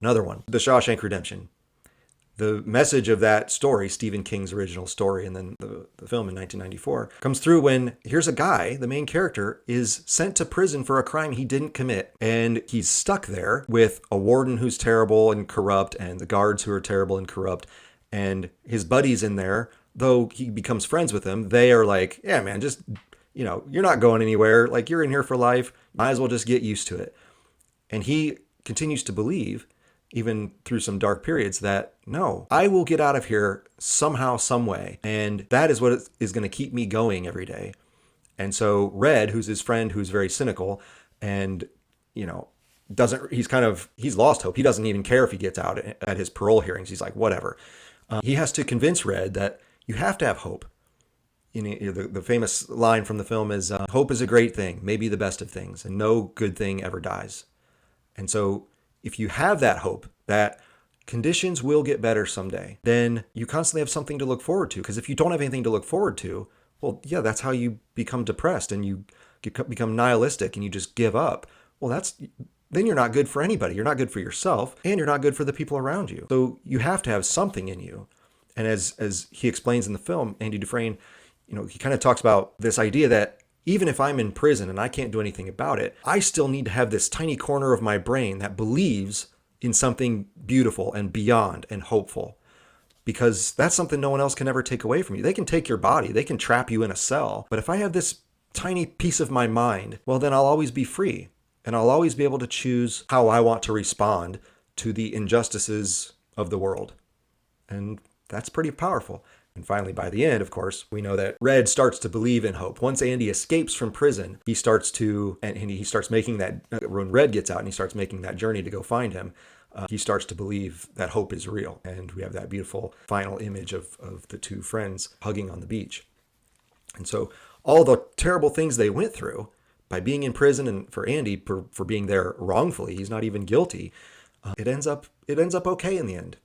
Another one, The Shawshank Redemption. The message of that story, Stephen King's original story, and then the film in 1994, comes through when here's a guy, the main character, is sent to prison for a crime he didn't commit. And he's stuck there with a warden who's terrible and corrupt, and the guards who are terrible and corrupt. And his buddies in there, though he becomes friends with them, they are like, yeah, man, just, you're not going anywhere. Like, you're in here for life. Might as well just get used to it. And he continues to believe, even through some dark periods, that no, I will get out of here somehow, some way. And that is what is going to keep me going every day. And so Red, who's his friend, who's very cynical and, he's lost hope. He doesn't even care if he gets out at his parole hearings. He's like, whatever. He has to convince Red that you have to have hope. The famous line from the film is, hope is a great thing, maybe the best of things, and no good thing ever dies. And so if you have that hope that conditions will get better someday, then you constantly have something to look forward to. Because if you don't have anything to look forward to, well, yeah, that's how you become depressed and you become nihilistic and you just give up. Well, then you're not good for anybody. You're not good for yourself, and you're not good for the people around you. So you have to have something in you. And as he explains in the film, Andy Dufresne, he kind of talks about this idea that even if I'm in prison and I can't do anything about it, I still need to have this tiny corner of my brain that believes in something beautiful and beyond and hopeful. Because that's something no one else can ever take away from you. They can take your body, they can trap you in a cell. But if I have this tiny piece of my mind, well, then I'll always be free. And I'll always be able to choose how I want to respond to the injustices of the world. And that's pretty powerful. And finally, by the end, of course, we know that Red starts to believe in hope. Once Andy escapes from prison, he starts making that, when Red gets out and he starts making that journey to go find him, he starts to believe that hope is real. And we have that beautiful final image of the two friends hugging on the beach. And so all the terrible things they went through by being in prison, and for Andy, for being there wrongfully, he's not even guilty, it ends up okay in the end.